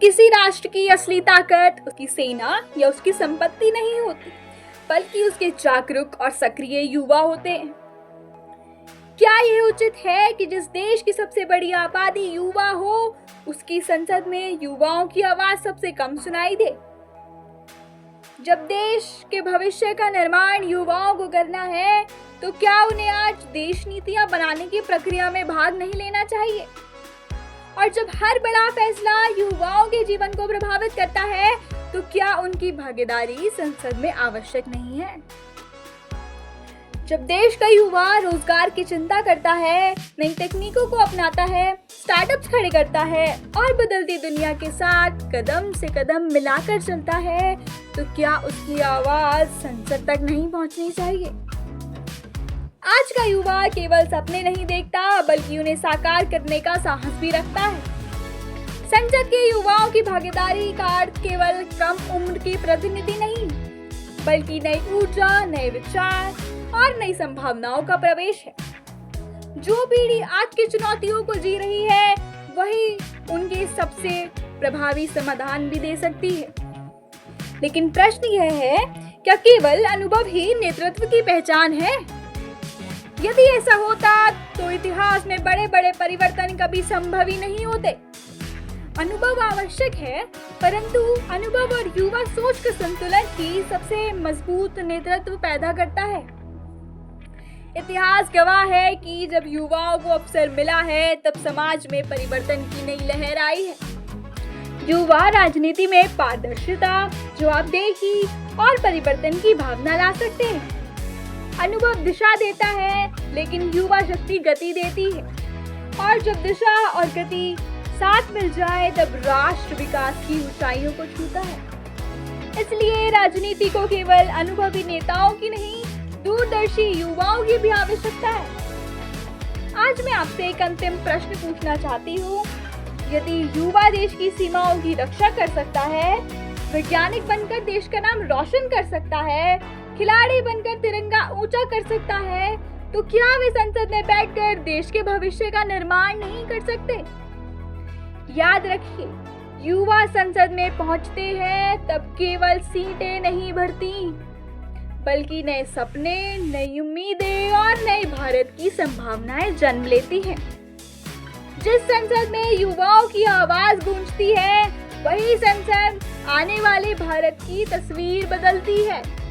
किसी राष्ट्र की असली ताकत उसकी सेना या उसकी संपत्ति नहीं होती, बल्कि उसके जागरूक और सक्रिय युवा होते हैं। क्या यह उचित है कि जिस देश की सबसे बड़ी आबादी युवा हो, उसकी संसद में युवाओं की आवाज सबसे कम सुनाई दे? जब देश के भविष्य का निर्माण युवाओं को करना है, तो क्या उन्हें आज देश नीतियां बनाने की प्रक्रिया में भाग नहीं लेना चाहिए? और जब हर बड़ा फैसला युवाओं के जीवन को प्रभावित करता है, तो क्या उनकी भागीदारी संसद में आवश्यक नहीं है? जब देश का युवा रोजगार की चिंता करता है, नई तकनीकों को अपनाता है, स्टार्टअप्स खड़े करता है और बदलती दुनिया के साथ कदम से कदम मिलाकर चलता है, तो क्या उसकी आवाज संसद तक नहीं पहुंचनी चाहिए? आज का युवा केवल सपने नहीं देखता, बल्कि उन्हें साकार करने का साहस भी रखता है। संसद के युवाओं की भागीदारी का अर्थ केवल कम उम्र की प्रतिनिधि नहीं, बल्कि नई ऊर्जा, नए विचार और नई संभावनाओं का प्रवेश है। जो पीढ़ी आज की चुनौतियों को जी रही है, वही उनके सबसे प्रभावी समाधान भी दे सकती है। लेकिन प्रश्न यह है, क्या केवल अनुभव ही नेतृत्व की पहचान है? यदि ऐसा होता तो इतिहास में बड़े बड़े परिवर्तन कभी संभव ही नहीं होते। अनुभव आवश्यक है, परंतु अनुभव और युवा सोच का संतुलन ही सबसे मजबूत नेतृत्व पैदा करता है। इतिहास गवाह है कि जब युवाओं को अवसर मिला है, तब समाज में परिवर्तन की नई लहर आई है। युवा राजनीति में पारदर्शिता, जवाबदेही और परिवर्तन की भावना ला सकते हैं। अनुभव दिशा देता है, लेकिन युवा शक्ति गति देती है। और जब दिशा और गति साथ मिल जाए, तब राष्ट्र विकास की ऊंचाइयों को छूता है। इसलिए राजनीति को केवल अनुभवी नेताओं की नहीं, दूरदर्शी युवाओं की भी आवश्यकता है। आज मैं आपसे एक अंतिम प्रश्न पूछना चाहती हूँ। यदि युवा देश की सीमाओं की रक्षा कर सकता है, वैज्ञानिक बनकर देश का नाम रोशन कर सकता है, खिलाड़ी बनकर तिरंगा ऊंचा कर सकता है, तो क्या वे संसद में बैठकर देश के भविष्य का निर्माण नहीं कर सकते? याद रखिए, युवा संसद में पहुंचते हैं तब केवल सीटें नहीं भरती, बल्कि नए सपने, नई उम्मीदें और नए भारत की संभावनाएं जन्म लेती हैं। जिस संसद में युवाओं की आवाज गूंजती है, वही संसद आने वाले भारत की तस्वीर बदलती है।